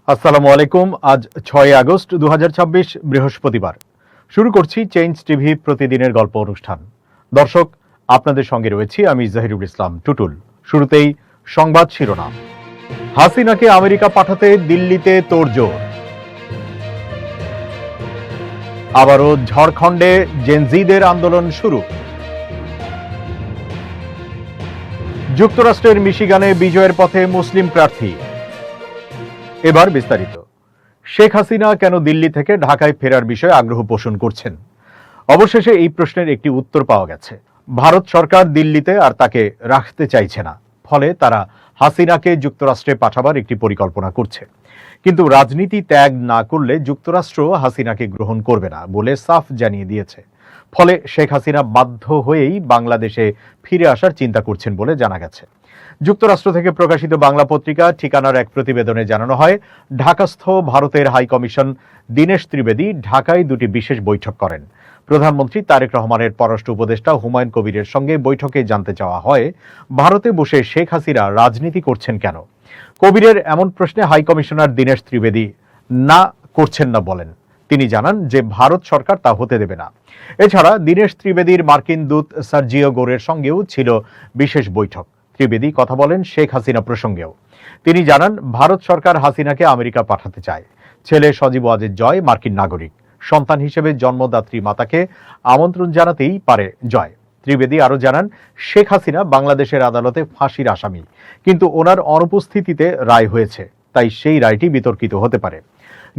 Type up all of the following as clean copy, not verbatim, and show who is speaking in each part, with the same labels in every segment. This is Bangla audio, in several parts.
Speaker 1: আসসালামু আলাইকুম। আজ 6 আগস্ট 2026 বৃহস্পতিবার। শুরু করছি চেঞ্জ টিভি প্রতিদিনের গল্প অনুষ্ঠান। দর্শক, আপনাদের সঙ্গে রয়েছি আমি জাহিরুল ইসলাম টুটুল। শুরুতেই সংবাদ শিরোনাম। হাসিনাকে আমেরিকা পাঠাতে দিল্লিতে তোড়জোড়। আবারও ঝাড়খণ্ডে জেনজিদের আন্দোলন শুরু। যুক্তরাষ্ট্রের মিশিগানে বিজয়ের পথে মুসলিম প্রার্থী। এবার বিস্তারিত। শেখ হাসিনা কেন দিল্লি থেকে ঢাকায় ফেরার বিষয়ে আগ্রহ পোষণ করছেন? অবশেষে এই প্রশ্নের একটি উত্তর পাওয়া গেছে। ভারত সরকার দিল্লিতে আর তাকে রাখতে চাইছে না, ফলে তারা হাসিনাকে যুক্তরাষ্ট্রে পাঠাবার একটি পরিকল্পনা করছে। কিন্তু রাজনীতি ত্যাগ না করলে যুক্তরাষ্ট্র হাসিনাকে গ্রহণ করবে না বলে সাফ জানিয়ে দিয়েছে। ফলে শেখ হাসিনা বাধ্য হয়েই বাংলাদেশে ফিরে আসার চিন্তা করছেন বলে জানা গেছে। যুক্তরাষ্ট্র থেকে প্রকাশিত বাংলা পত্রিকা ঠিকানার এক প্রতিবেদনে জানানো হয়, ঢাকাস্থ ভারতের হাই কমিশন দীনেশ ত্রিবেদী ঢাকায় দুটি বিশেষ বৈঠক করেন। প্রধানমন্ত্রী তারেক রহমানের পররাষ্ট্র উপদেষ্টা হুমায়ুন কবিরের সঙ্গে বৈঠকে জানতে চাওয়া হয়, ভারতে বসে শেখ হাসিনা রাজনীতি করছেন কেন। কবিরের এমন প্রশ্নে হাই কমিশনার দীনেশ ত্রিবেদী না করছেন না বলেন। তিনি জানান যে ভারত সরকার তা হতে দেবে না। এছাড়া দীনেশ ত্রিবেদীর মার্কিন দূত সার্জিও গোরের সঙ্গেও ছিল বিশেষ বৈঠক। ত্রিবেদী কথা বলেন শেখ হাসিনা প্রসঙ্গেও। তিনি জানান, ভারত সরকার হাসিনাকে আমেরিকা পাঠাতে চায়। ছেলে সজীব ওয়াজেদ জয় মার্কিন নাগরিক। সন্তান হিসেবে জন্মদাত্রী মাতাকে আমন্ত্রণ জানাতেই পারে জয়। ত্রিবেদী আরো জানান, শেখ হাসিনা বাংলাদেশের আদালতে ফাঁসির আসামি, কিন্তু ওনার অনুপস্থিতিতে রায় হয়েছে, তাই সেই রায়টি বিতর্কিত হতে পারে।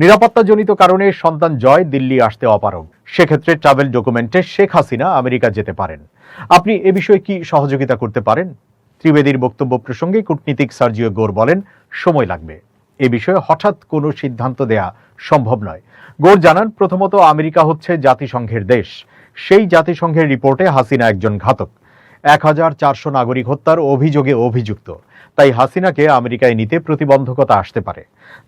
Speaker 1: নিরাপত্তাজনিত কারণে সন্তান জয় দিল্লি আসতে অপারগ। সেক্ষেত্রে ট্রাভেল ডকুমেন্টে শেখ হাসিনা আমেরিকা যেতে পারেন। আপনি এ বিষয়ে কি সহযোগিতা করতে পারেন? ত্রিবেদীর বক্তব্য প্রসঙ্গে কূটনীতিক সার্জিও গোর বলেন, সময় লাগবে। এ বিষয়ে হঠাৎ কোনো সিদ্ধান্ত দেয়া সম্ভব নয়। গোর জানান, প্রথমত আমেরিকা হচ্ছে জাতিসংঘের দেশ। সেই জাতিসংঘের রিপোর্টে হাসিনা একজন ঘাতক, 1400 নাগরিক হত্যার অভিযোগে অভিযুক্ত। তাই হাসিনাকে আমেরিকায় নিতে প্রতিবন্ধকতা আসতে পারে।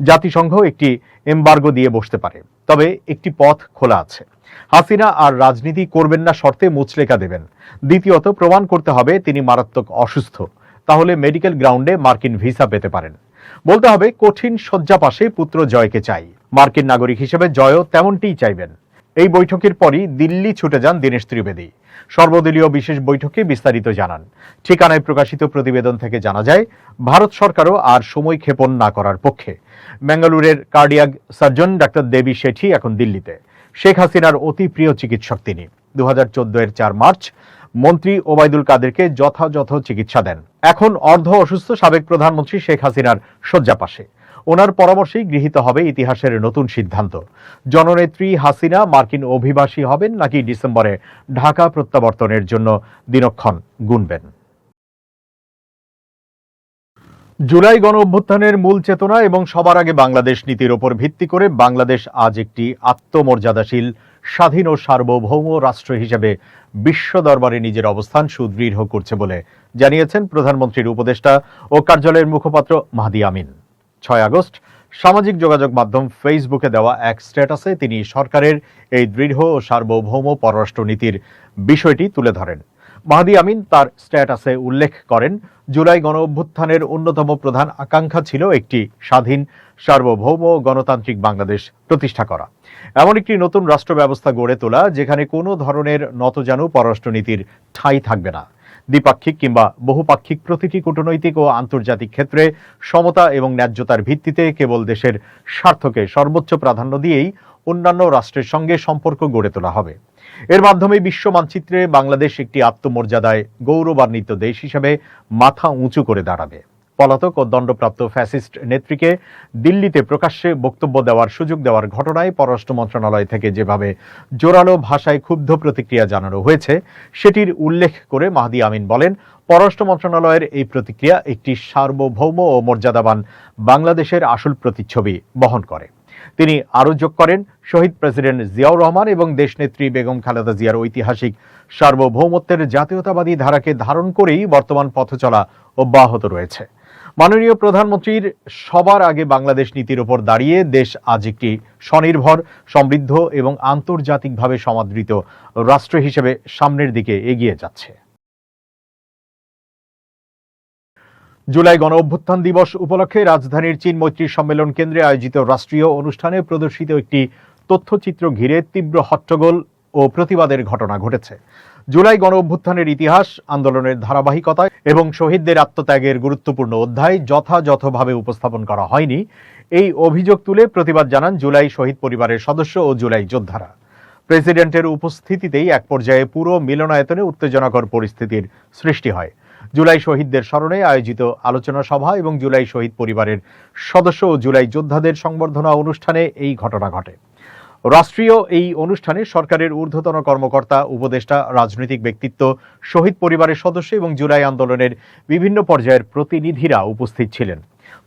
Speaker 1: জাতিসংঘ একটি এমবার্গো দিয়ে বসতে পারে। তবে একটি পথ খোলা আছে, হাসিনা আর রাজনীতি করবেন না শর্তে মুচলেকা দেবেন। দ্বিতীয়ত, প্রমাণ করতে হবে তিনি মারাত্মক অসুস্থ, তাহলে মেডিকেল গ্রাউন্ডে মার্কিন ভিসা পেতে পারেন। বলতে হবে, কঠিন শয্যা পাশে পুত্র জয়কে চাই। মার্কিন নাগরিক হিসেবে জয়ও তেমনটিই চাইবেন। এই বৈঠকের পরই দিল্লি ছুটে যান দীনেশ ত্রিবেদী। সর্বদলীয় বিশেষ বৈঠকে বিস্তারিত জানান। ঠিকানায় প্রকাশিত প্রতিবেদন থেকে জানা যায়, ভারত সরকারও আর সময় ক্ষেপণ না করার পক্ষে। বেঙ্গালুরের কার্ডিয়াক সার্জন ডাক্তার দেবী শেঠি এখন দিল্লিতে। শেখ হাসিনার অতি প্রিয় চিকিৎসক তিনি। 2014 এর 4 মার্চ মন্ত্রী ওবায়দুল কাদেরকে যথাযথ চিকিৎসা দেন। এখন অর্ধ অসুস্থ সাবেক প্রধানমন্ত্রী শেখ হাসিনার শয্যা পাশে। ওনার পরামর্শেই গৃহীত হবে ইতিহাসের নতুন সিদ্ধান্ত। জননেত্রী হাসিনা মার্কিন অভিবাসী হবেন নাকি ডিসেম্বরে ঢাকা প্রত্যাবর্তনের জন্য দিনক্ষণ গুনবেন। জুলাই গণ অভ্যুত্থানের মূল চেতনা এবং সবার আগে বাংলাদেশ নীতির ওপর ভিত্তি করে বাংলাদেশ আজ একটি আত্মমর্যাদাশীল, স্বাধীন ও সার্বভৌম রাষ্ট্র হিসেবে বিশ্ব দরবারে নিজের অবস্থান সুদৃঢ় করছে বলে জানিয়েছেন প্রধানমন্ত্রীর উপদেষ্টা ও কার্যালয়ের মুখপাত্র মাহদি আমিন। 6 আগস্ট সামাজিক যোগাযোগ মাধ্যম ফেসবুকে দেওয়া এক স্ট্যাটাসে তিনি সরকারের এই দৃঢ় ও সার্বভৌম পররাষ্ট্রনীতির বিষয়টি তুলে ধরেন। মাহদি আমিন তার স্ট্যাটাসে উল্লেখ করেন, জুলাই গণ অভ্যুত্থানের অন্যতম প্রধান আকাঙ্ক্ষা ছিল একটি স্বাধীন, সার্বভৌম ও গণতান্ত্রিক বাংলাদেশ প্রতিষ্ঠা করা। এমন একটি নতুন রাষ্ট্র ব্যবস্থা গড়ে তোলা যেখানে কোনো ধরনের নতজানু পররাষ্ট্রনীতির ঠাঁই থাকবে না। দ্বিপাক্ষিক কিংবা বহুপাক্ষিক প্রতিটি কূটনৈতিক ও আন্তর্জাতিক ক্ষেত্রে সমতা এবং ন্যায্যতার ভিত্তিতে কেবল দেশের স্বার্থকে সর্বোচ্চ প্রাধান্য দিয়েই অন্যান্য রাষ্ট্রের সঙ্গে সম্পর্ক গড়ে তোলা হবে। এর মাধ্যমে বিশ্ব মানচিত্রে বাংলাদেশ একটি আত্মমর্যাদায় গৌরবান্বিত দেশ হিসেবে মাথা উঁচু করে দাঁড়াবে। পলাতক ও দণ্ডপ্রাপ্ত ফ্যাসিস্ট নেত্রীকে দিল্লিতে প্রকাশ্যে বক্তব্য দেওয়ার সুযোগ দেওয়ার ঘটনায় পররাষ্ট্র মন্ত্রণালয় থেকে যেভাবে জোরালো ভাষায় ক্ষুব্ধ প্রতিক্রিয়া জানানো হয়েছে, সেটির উল্লেখ করে মাহদি আমিন বলেন, পররাষ্ট্র মন্ত্রণালয়ের এই প্রতিক্রিয়া একটি সার্বভৌম ও মর্যাদাবান বাংলাদেশের আসল প্রতিচ্ছবি বহন করে। তিনি আরও যোগ করেন, শহীদ প্রেসিডেন্ট জিয়াউর রহমান এবং দেশনেত্রী বেগম খালেদা জিয়ার ঐতিহাসিক সার্বভৌমত্বের জাতীয়তাবাদী ধারাকে ধারণ করেই বর্তমান পথ চলা অব্যাহত রয়েছে। মাননীয় প্রধানমন্ত্রীর সবার আগে বাংলাদেশ নীতির ওপর দাঁড়িয়ে দেশ আজ একটি স্বনির্ভর, সমৃদ্ধ এবং আন্তর্জাতিকভাবে সমাদৃত রাষ্ট্র হিসেবে সামনের দিকে এগিয়ে যাচ্ছে। জুলাই গণ অভ্যুত্থান দিবস উপলক্ষে রাজধানীর চীন মৈত্রী সম্মেলন কেন্দ্রে আয়োজিত রাষ্ট্রীয় অনুষ্ঠানে প্রদর্শিত একটি তথ্যচিত্র ঘিরে তীব্র হট্টগোল ও প্রতিবাদের ঘটনা ঘটেছে। জুলাই গণ অভ্যুত্থানের ইতিহাস, আন্দোলনের ধারাবাহিকতা এবং শহীদদের আত্মত্যাগের গুরুত্বপূর্ণ অধ্যায় যথাযথভাবে উপস্থাপন করা হয়নি, এই অভিযোগ তুলে প্রতিবাদ জানান জুলাই শহীদ পরিবারের সদস্য ও জুলাই যোদ্ধারা। প্রেসিডেন্টের উপস্থিতিতেই এক পর্যায়ে পুরো মিলনায়তনে উত্তেজনাকর পরিস্থিতির সৃষ্টি হয়। জুলাই শহীদদের স্মরণে আয়োজিত আলোচনা সভা এবং জুলাই শহীদ পরিবারের সদস্য ও জুলাই যোদ্ধাদের সংবর্ধনা অনুষ্ঠানে এই ঘটনা ঘটে। রাষ্ট্রীয় এই অনুষ্ঠানে সরকারের ঊর্ধ্বতন কর্মকর্তা, উপদেষ্টা, রাজনৈতিক ব্যক্তিত্ব, শহীদ পরিবারের সদস্য এবং জুলাই আন্দোলনের বিভিন্ন পর্যায়ের প্রতিনিধিরা উপস্থিত ছিলেন।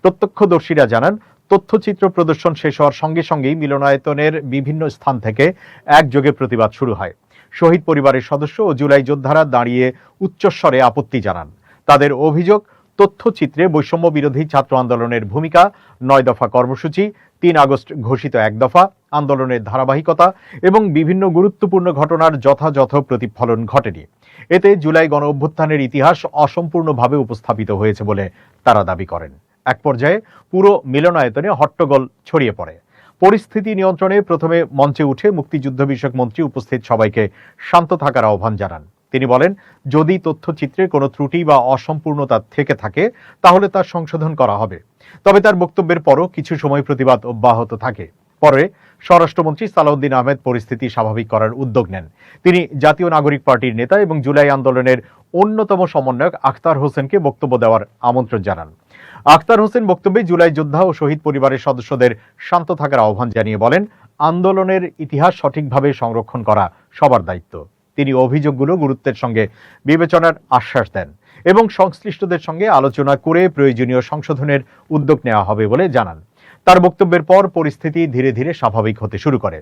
Speaker 1: প্রত্যক্ষদর্শীরা জানান, তথ্যচিত্র প্রদর্শন শেষ হওয়ার সঙ্গে সঙ্গেই মিলনায়তনের বিভিন্ন স্থান থেকে একযোগে প্রতিবাদ শুরু হয়। শহীদ পরিবারের সদস্য ও জুলাই যোদ্ধারা দাঁড়িয়ে উচ্চস্বরে আপত্তি জানান। তাদের অভিযোগ, তথ্যচিত্রে বৈষম্য বিরোধী ছাত্র আন্দোলনের ভূমিকা, 9 দফা কর্মসূচি, 3 আগস্ট ঘোষিত 1 দফা, আন্দোলনের ধারাবাহিকতা এবং বিভিন্ন গুরুত্বপূর্ণ ঘটনার যথাযথ প্রতিফলন ঘটেনি। এতে জুলাই গণ অভ্যুত্থানের ইতিহাস অসম্পূর্ণভাবে উপস্থাপিত হয়েছে বলে তারা দাবি করেন। এক পর্যায়ে পুরো মিলনায়তনে হট্টগোল ছড়িয়ে পড়ে। পরিস্থিতি নিয়ন্ত্রণে প্রথমে মঞ্চে উঠে মুক্তিযুদ্ধ বিষয়ক মন্ত্রী উপস্থিত সবাইকে শান্ত থাকার আহ্বান জানান। তিনি বলেন, যদি তথ্যচিত্রে কোনো ত্রুটি বা অসম্পূর্ণতা থেকে থাকে তাহলে তার সংশোধন করা হবে। তবে তার বক্তব্যের পরও কিছু সময় প্রতিবাদ অব্যাহত থাকে। পরে স্বরাষ্ট্রমন্ত্রী সালাউদ্দিন আহমেদ পরিস্থিতি স্বাভাবিক করার উদ্যোগ নেন। তিনি জাতীয় নাগরিক পার্টির নেতা এবং জুলাই আন্দোলনের অন্যতম সমন্বয়ক আখতার হোসেনকে বক্তব্য দেওয়ার আমন্ত্রণ জানান। আখতার হোসেন বক্তব্যে জুলাই যোদ্ধা ও শহীদ পরিবারের সদস্যদের শান্ত থাকার আহ্বান জানিয়ে বলেন, আন্দোলনের ইতিহাস সঠিকভাবে সংরক্ষণ করা সবার দায়িত্ব। তিনি অভিযোগগুলো গুরুত্বের সঙ্গে বিবেচনার আশ্বাস দেন এবং সংশ্লিষ্টদের সঙ্গে আলোচনা করে প্রয়োজনীয় সংশোধনের উদ্যোগ নেওয়া হবে বলে জানান। তার বক্তব্যের পর পরিস্থিতি ধীরে ধীরে স্বাভাবিক হতে শুরু করে।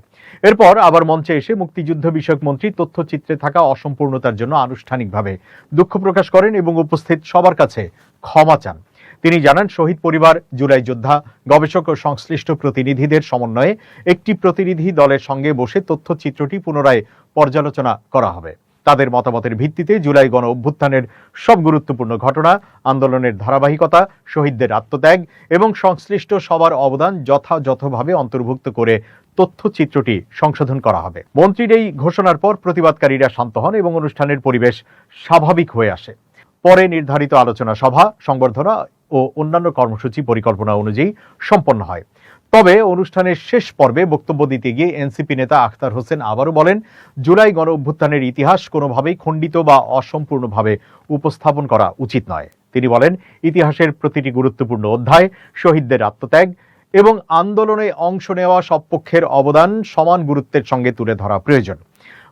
Speaker 1: এরপর আবার মঞ্চে এসে মুক্তিযুদ্ধ বিষয়ক মন্ত্রী তথ্যচিত্রে থাকা অসম্পূর্ণতার জন্য আনুষ্ঠানিকভাবে দুঃখ প্রকাশ করেন এবং উপস্থিত সবার কাছে ক্ষমা চান। তিনি জানান, শহীদ পরিবার, জুলাই যোদ্ধা, গবেষক ও সংশ্লিষ্ট প্রতিনিধিদের সমন্বয়ে একটি প্রতিনিধি দলের সঙ্গে বসে তথ্যচিত্রটি পুনরায় পর্যালোচনা করা হবে। তাদের মতামতের ভিত্তিতে জুলাই গণ অভ্যুত্থানের সব গুরুত্বপূর্ণ ঘটনা, আন্দোলনের ধারাবাহিকতা, শহীদদের আত্মত্যাগ এবং সংশ্লিষ্ট সবার অবদান যথাযথভাবে অন্তর্ভুক্ত করে তথ্যচিত্রটি সংশোধন করা হবে। মন্ত্রীর এই ঘোষণার পর প্রতিবাদকারীরা শান্ত হন এবং অনুষ্ঠানের পরিবেশ স্বাভাবিক হয়ে আসে। পরে নির্ধারিত আলোচনা সভা, সংবর্ধনা ও অন্যান্য কর্মসূচি পরিকল্পনা অনুযায়ী সম্পন্ন হয়। তবে অনুষ্ঠানের শেষ পর্বে বক্তব্য দিতে গিয়ে এনসিপি নেতা আখতার হোসেন আবারও বলেন, জুলাই গণ অভ্যুত্থানের ইতিহাস কোনোভাবেই খণ্ডিত বা অসম্পূর্ণভাবে উপস্থাপন করা উচিত নয়। তিনি বলেন, ইতিহাসের প্রতিটি গুরুত্বপূর্ণ অধ্যায়, শহীদদের আত্মত্যাগ এবং আন্দোলনে অংশ নেওয়া সব পক্ষের অবদান সমান গুরুত্বের সঙ্গে তুলে ধরা প্রয়োজন।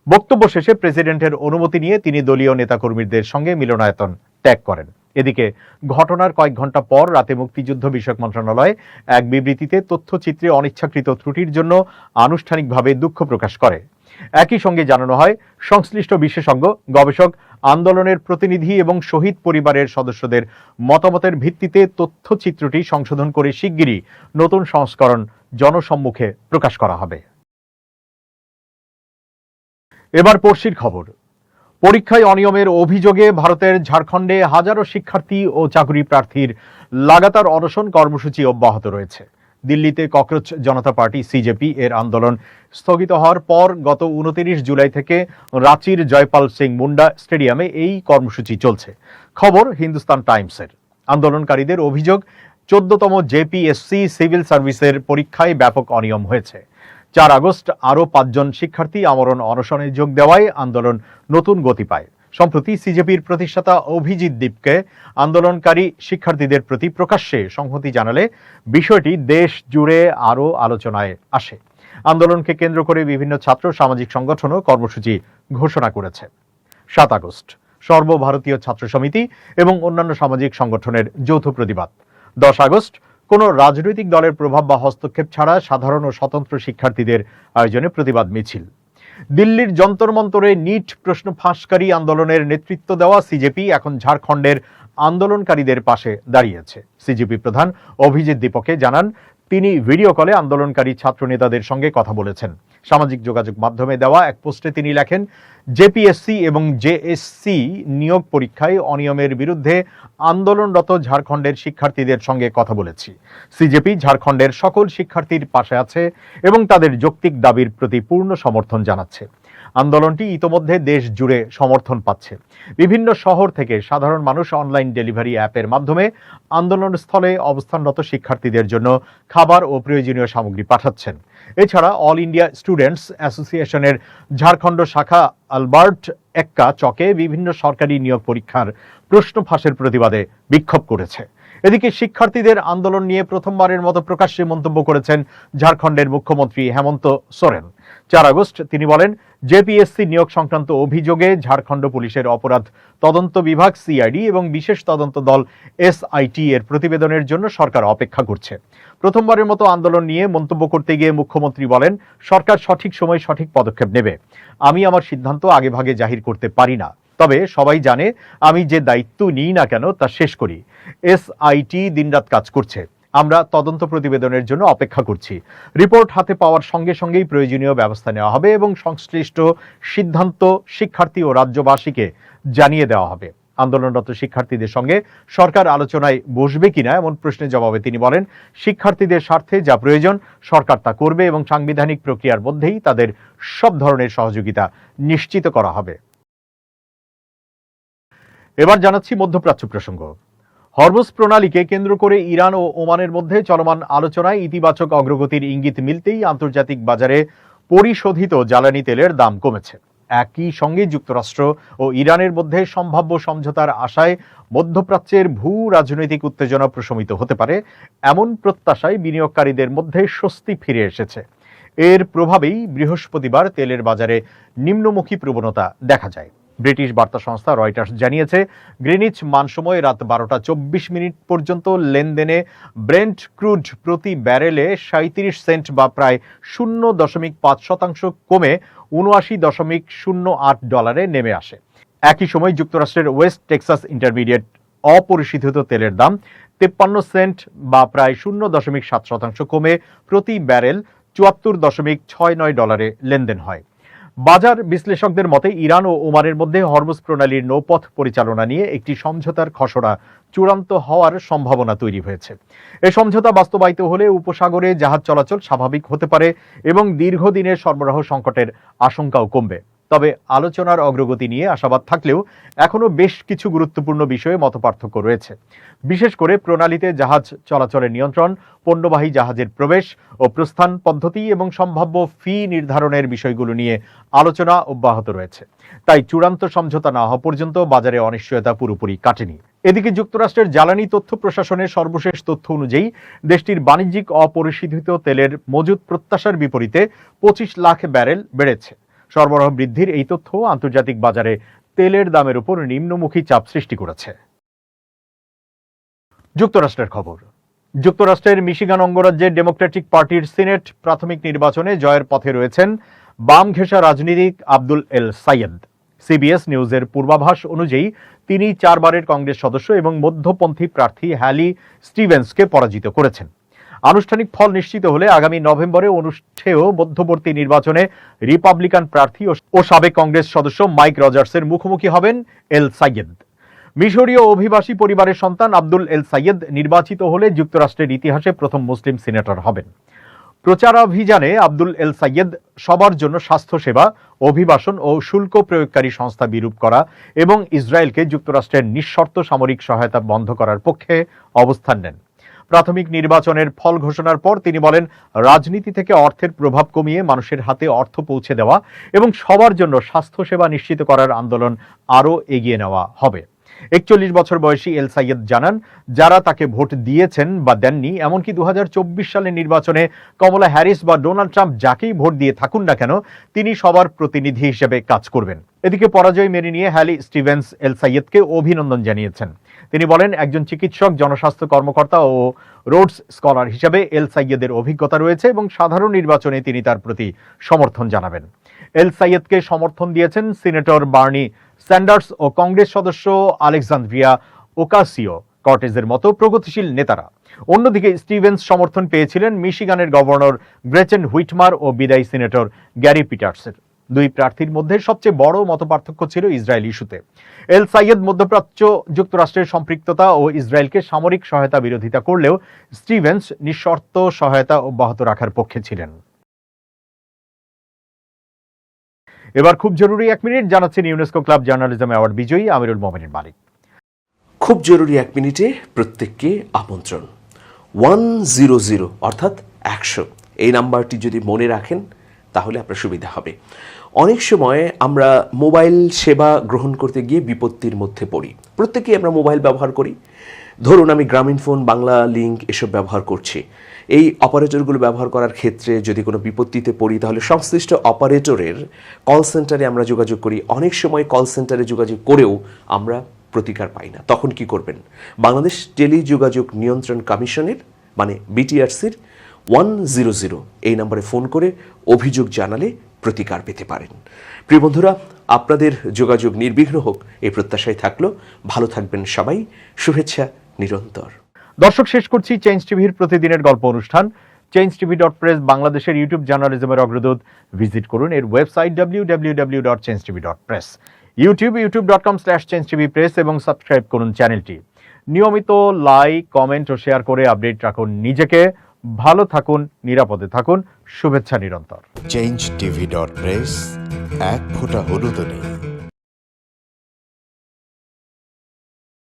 Speaker 1: বক্তব্য শেষে প্রেসিডেন্টের অনুমতি নিয়ে তিনি দলীয় নেতাকর্মীদের সঙ্গে মিলনায়তন ত্যাগ করেন। এদিকে ঘটনার কয়েক ঘন্টা পর রাতে মুক্তিযুদ্ধ বিষয়ক মন্ত্রণালয় এক বিবৃতিতে তথ্যচিত্রে অনিচ্ছাকৃত ত্রুটির জন্য আনুষ্ঠানিকভাবে দুঃখ প্রকাশ করে। একই সঙ্গে জানানো হয়, সংশ্লিষ্ট বিশেষজ্ঞ, গবেষক, আন্দোলনের প্রতিনিধি এবং শহীদ পরিবারের সদস্যদের মতামতের ভিত্তিতে তথ্যচিত্রটি সংশোধন করে শিগগিরই নতুন সংস্করণ জনসম্মুখে প্রকাশ করা হবে। এবার পড়শির খবর। পরীক্ষায় অনিয়মের অভিযোগে ভারতের ঝাড়খণ্ডে হাজারো শিক্ষার্থী ও চাকরি প্রার্থীর লাগাতার অনশন কর্মসূচি অব্যাহত রয়েছে। দিল্লিতে ককরোচ জনতা পার্টি সিজেপি এর আন্দোলন স্থগিত হওয়ার পর গত 29 জুলাই থেকে রাঁচির জয়পাল সিং মুন্ডা স্টেডিয়ামে এই কর্মসূচি চলছে। খবর হিন্দুস্তান টাইমসের। আন্দোলনকারীদের অভিযোগ, 14তম জেপিএসসি সিভিল সার্ভিসের পরীক্ষায় ব্যাপক অনিয়ম হয়েছে। 4 আগস্ট আরও 5 জন শিক্ষার্থী আমরণ অনশনে যোগ দেওয়ায় আন্দোলন নতুন গতি পায়। সম্প্রতি সিজেপির প্রতিষ্ঠাতা অভিজিৎ দীপকে আন্দোলনকারী শিক্ষার্থীদের প্রতি প্রকাশ্যে সংহতি জানালে বিষয়টি দেশ জুড়ে আরও আলোচনায় আসে। আন্দোলনকে কেন্দ্র করে বিভিন্ন ছাত্র সামাজিক সংগঠনও কর্মসূচি ঘোষণা করেছে। 7 আগস্ট সর্বভারতীয় ছাত্র সমিতি এবং অন্যান্য সামাজিক সংগঠনের যৌথ প্রতিবাদ। 10 আগস্ট কোনো রাজনৈতিক দলের প্রভাব বা হস্তক্ষেপ ছাড়া সাধারণ ও স্বতন্ত্র শিক্ষার্থীদের আয়োজনে প্রতিবাদ মিছিল। দিল্লির যন্তর মন্তরে নিট প্রশ্ন ফাঁসকারী আন্দোলনের নেতৃত্ব দেওয়া সিজেপি এখন ঝাড়খণ্ডের আন্দোলনকারীদের পাশে দাঁড়িয়েছে। সিজেপি প্রধান অভিজিৎ দীপকে জানান, তিনি ভিডিও কলে আন্দোলনকারী ছাত্র নেতাদের সঙ্গে কথা বলেছেন। সামাজিক যোগাযোগ মাধ্যমে দেওয়া এক পোস্টে তিনি লেখেন, জেপিএসসি এবং জেএসসি নিয়োগ পরীক্ষায় অনিয়মের বিরুদ্ধে আন্দোলনরত ঝাড়খণ্ডের শিক্ষার্থীদের সঙ্গে কথা বলেছি। সিজেপি ঝাড়খণ্ডের সকল শিক্ষার্থীর পাশে আছে এবং তাদের যৌক্তিক দাবির প্রতি পূর্ণ সমর্থন জানাচ্ছে। আন্দোলনটি ইতোমধ্যে দেশ জুড়ে সমর্থন পাচ্ছে। বিভিন্ন শহর থেকে সাধারণ মানুষ অনলাইন ডেলিভারি অ্যাপের মাধ্যমে আন্দোলনস্থলে অবস্থানরত শিক্ষার্থীদের জন্য খাবার ও প্রয়োজনীয় সামগ্রী পাঠাচ্ছেন। এছাড়া অল ইন্ডিয়া স্টুডেন্টস অ্যাসোসিয়েশনের ঝাড়খণ্ড শাখা আলবার্ট এক্কা চকে বিভিন্ন সরকারি নিয়োগ পরীক্ষার প্রশ্ন ফাঁসের প্রতিবাদে বিক্ষোভ করেছে। এদিকে শিক্ষার্থীদের আন্দোলন নিয়ে প্রথমবারের মতো প্রকাশ্যে মন্তব্য করেছেন ঝাড়খণ্ডের মুখ্যমন্ত্রী হেমন্ত সোরেন। 4 আগস্ট তিনি বলেন, জেপিএসসি নিয়োগ সংক্রান্ত অভিযোগে ঝাড়খণ্ড পুলিশের অপরাধ তদন্ত বিভাগ সিআইডি এবং বিশেষ তদন্ত দল এসআইটি এর প্রতিবেদনের জন্য সরকার অপেক্ষা করছে। প্রথমবারের মতো আন্দোলন নিয়ে মন্তব্য করতে গিয়ে মুখ্যমন্ত্রী বলেন, সরকার সঠিক সময় সঠিক পদক্ষেপ নেবে। আমি আমার সিদ্ধান্ত আগেভাগে জাহির করতে পারি না, তবে সবাই জানে আমি যে দায়িত্ব নিই না কেন তা শেষ করি। এসআইটি দিনরাত কাজ করছে, আমরা তদন্ত প্রতিবেদনের জন্য অপেক্ষা করছি। রিপোর্ট হাতে পাওয়ার সঙ্গে সঙ্গেই প্রয়োজনীয় ব্যবস্থা নেওয়া হবে এবং সংশ্লিষ্ট সিদ্ধান্ত শিক্ষার্থী ও রাজ্যবাসীকে জানিয়ে দেওয়া হবে। আন্দোলনরত শিক্ষার্থীদের সঙ্গে সরকার আলোচনায় বসবে কিনা এমন প্রশ্নের জবাবে তিনি বলেন, শিক্ষার্থীদের স্বার্থে যা প্রয়োজন সরকার তা করবে এবং সাংবিধানিক প্রক্রিয়ার মধ্যেই তাদের সব ধরনের সহযোগিতা নিশ্চিত করা হবে। এবার জানাচ্ছি মধ্যপ্রাচ্য প্রসঙ্গ। হরমুজ প্রণালীকে কেন্দ্র করে ইরান ও ওমানের মধ্যে চলমান আলোচনায় ইতিবাচক অগ্রগতির ইঙ্গিত মিলতেই আন্তর্জাতিক বাজারে পরিশোধিত জ্বালানি তেলের দাম কমেছে। একই সঙ্গে যুক্তরাষ্ট্র ও ইরানের মধ্যে সম্ভাব্য সমঝোতার আশায় মধ্যপ্রাচ্যের ভূ রাজনৈতিক উত্তেজনা প্রশমিত হতে পারে এমন প্রত্যাশায় বিনিয়োগকারীদের মধ্যে স্বস্তি ফিরে এসেছে। এর প্রভাবেই বৃহস্পতিবার তেলের বাজারে নিম্নমুখী প্রবণতা দেখা যায়। ব্রিটিশ বার্তা সংস্থা রয়টার্স জানিয়েছে, গ্রিনিচ মান সময় রাত 12:24 পর্যন্ত লেনদেনে ব্রেন্ট ক্রুড প্রতি ব্যারেলে 37 সেন্ট বা প্রায় 0.5% কমে 79.08 ডলারে নেমে আসে। একই সময় যুক্তরাষ্ট্রের ওয়েস্ট টেক্সাস ইন্টারমিডিয়েট অপরিশোধিত তেলের দাম 53 সেন্ট বা প্রায় 0.7% কমে প্রতি ব্যারেল 74.69 ডলারে লেনদেন হয়। বাজার বিশ্লেষকদের মতে ইরান ও ওমানের মধ্যে হরমুজ প্রণালীর নৌপথ পরিচালনা নিয়ে একটি সমঝোতার খসড়া চূড়ান্ত হওয়ার সম্ভাবনা তৈরি হয়েছে। এই সমঝোতা বাস্তবায়িত হলে উপসাগরে জাহাজ চলাচল স্বাভাবিক হতে পারে এবং দীর্ঘদিনের সরবরাহ সংকটের আশঙ্কাও কমবে। তবে আলোচনার অগ্রগতি নিয়ে আশাবাদ থাকলেও এখনো বেশ কিছু গুরুত্বপূর্ণ বিষয়ে মতপার্থক্য রয়েছে। বিশেষ করে প্রণালীতে জাহাজ চলাচলের নিয়ন্ত্রণ, পণ্যবাহী জাহাজের প্রবেশ ও প্রস্থান পদ্ধতি এবং সম্ভাব্য ফি নির্ধারণের বিষয়গুলো নিয়ে আলোচনা অব্যাহত রয়েছে। তাই চূড়ান্ত সমঝোতা না হওয়া পর্যন্ত বাজারে অনিশ্চয়তা পুরোপুরি কাটেনি। এদিকে যুক্তরাষ্ট্রের জ্বালানি তথ্য প্রশাসনের সর্বশেষ তথ্য অনুযায়ী দেশটির বাণিজ্যিক অপরিশোধিত তেলের মজুত প্রত্যাশার বিপরীতে 25 লাখ ব্যারেল বেড়েছে। সরবরাহ বৃদ্ধির এই তথ্য আন্তর্জাতিক বাজারে তেলের দামের উপর নিম্নমুখী চাপ সৃষ্টি করেছে। যুক্তরাষ্ট্রের খবর। যুক্তরাষ্ট্রের মিশিগান অঙ্গরাজ্যের ডেমোক্রেটিক পার্টির সিনেট প্রাথমিক নির্বাচনে জয়ের পথে রয়েছেন বাম ঘেঁষা রাজনীতিক আব্দুল এল সাইয়েদ। সিবিএস নিউজের পূর্বাভাস অনুযায়ী তিনি 4 বারের কংগ্রেস সদস্য এবং মধ্যপন্থী প্রার্থী হ্যালি স্টিভেন্সকে পরাজিত করেছেন। আনুষ্ঠানিক ফল নিশ্চিত হলে আগামী নভেম্বরে অনুষ্ঠেয় মধ্যবর্তী নির্বাচনে রিপাবলিকান প্রার্থী ও সাবেক কংগ্রেস সদস্য মাইক রজার্সের মুখোমুখি হবেন এল সাইয়েদ। মিশরীয় অভিবাসী পরিবারের সন্তান আব্দুল এল সাইয়েদ নির্বাচিত হলে যুক্তরাষ্ট্রের ইতিহাসে প্রথম মুসলিম সিনেটর হবেন। প্রচারাভিযানে আব্দুল এল সাইয়েদ সবার জন্য স্বাস্থ্যসেবা, অভিবাসন ও শুল্ক প্রয়োগকারী সংস্থা বিরূপ করা এবং ইসরায়েলকে যুক্তরাষ্ট্রের নিঃশর্ত সামরিক সহায়তা বন্ধ করার পক্ষে অবস্থান নেন। প্রাথমিক নির্বাচনের ফল ঘোষণার পর তিনি বলেন, রাজনীতি থেকে অর্থের প্রভাব কমিয়ে মানুষের হাতে অর্থ পৌঁছে দেওয়া এবং সবার জন্য স্বাস্থ্যসেবা নিশ্চিত করার আন্দোলন আরও এগিয়ে নেওয়া হবে। 41 বছর বয়সী এল সাইয়েদ জানান, যারা তাকে ভোট দিয়েছেন বা দেননি, এমনকি 2024 সালের নির্বাচনে কমলা হ্যারিস বা ডোনাল্ড ট্রাম্প যাকেই ভোট দিয়ে থাকুন না কেন, তিনি সবার প্রতিনিধি হিসেবে কাজ করবেন। এদিকে পরাজয় মেনে নিয়ে হ্যালি স্টিভেন্স এল সাইয়েদকে অভিনন্দন জানিয়েছেন। তিনি বলেন, একজন চিকিৎসক, জনস্বাস্থ্য কর্মকর্তা ও রোডস স্কলার হিসেবে এল সাইয়েদের অভিজ্ঞতা রয়েছে এবং সাধারণ নির্বাচনে তিনি তার প্রতি সমর্থন জানাবেন। এল সাইয়েদকে সমর্থন দিয়েছেন সিনেটর বার্নি স্যান্ডার্স ও কংগ্রেস সদস্য আলেকজান্দ্রিয়া ওকাসিও। কর্টেজের মতো প্রগতিশীল নেতারা। অন্যদিকে স্টিভেন্স সমর্থন পেয়েছিলেন মিশিগানের গভর্নর গ্রেচেন হুইটমার ও বিদায়ী সিনেটর গ্যারি পিটার্সের। দুই প্রার্থীর মধ্যে সবচেয়ে বড় মতপার্থক্য ছিল ইসরায়েল ইস্যুতে। এল সাইয়েদ মধ্যপ্রাচ্য যুক্তরাষ্ট্রের সম্পৃক্ততা ও ইসরায়েলকে সামরিক সহায়তা বিরোধিতা করলেও স্টিভেন্স নিঃশর্ত সহায়তা অব্যাহত রাখার পক্ষে ছিলেন। এবার খুব জরুরি 1 মিনিট জানাচ্ছেন ইউনেস্কো ক্লাব জার্নালিজম অ্যাওয়ার্ড বিজয়ী আমিরুল মোমিনিন মালিক।
Speaker 2: খুব জরুরি 1 মিনিটে প্রত্যেককে আমন্ত্রণ। 100 অর্থাৎ 100 এই নাম্বারটি যদি মনে রাখেন তাহলে আপনার সুবিধা হবে। অনেক সময় আমরা মোবাইল সেবা গ্রহণ করতে গিয়ে বিপত্তির মধ্যে পড়ি। প্রত্যেকেই আমরা মোবাইল ব্যবহার করি। ধরুন আমি গ্রামীণ ফোন, বাংলা লিংক এসব ব্যবহার করছি। এই অপারেটরগুলো ব্যবহার করার ক্ষেত্রে যদি কোনো বিপত্তিতে পড়ি তাহলে সংশ্লিষ্ট অপারেটরের কল সেন্টারে আমরা যোগাযোগ করি। অনেক সময় কল সেন্টারে যোগাযোগ করেও আমরা প্রতিকার পাই না। তখন কি করবেন? বাংলাদেশ টেলিযোগাযোগ নিয়ন্ত্রণ কমিশনের মানে বিটিআরসির 100 এই নম্বরে ফোন করে অভিযোগ জানালে প্রতিকার পেতে পারেন। প্রিয় বন্ধুরা, আপনাদের যোগাযোগ নির্বিঘ্ন হোক এই প্রত্যাশায় থাকলো। ভালো থাকবেন সবাই। শুভেচ্ছা নিরন্তর।
Speaker 1: দর্শক, শেষ করছি চেঞ্জ টিভির প্রতিদিনের গল্প অনুষ্ঠান। changetv.press বাংলাদেশের ইউটিউব জার্নালিজমের অগ্রদূত। ভিজিট করুন এর ওয়েবসাইট www.changetv.press, youtube.com/changetvpress এবং সাবস্ক্রাইব করুন চ্যানেলটি। নিয়মিত লাইক, কমেন্ট ও শেয়ার করে আপডেট রাখুন নিজেকে। ভালো থাকুন, নিরাপদে থাকুন। শুভেচ্ছা নিরন্তর।
Speaker 3: changetv.press, এক ফোঁটা হলুদও নেই।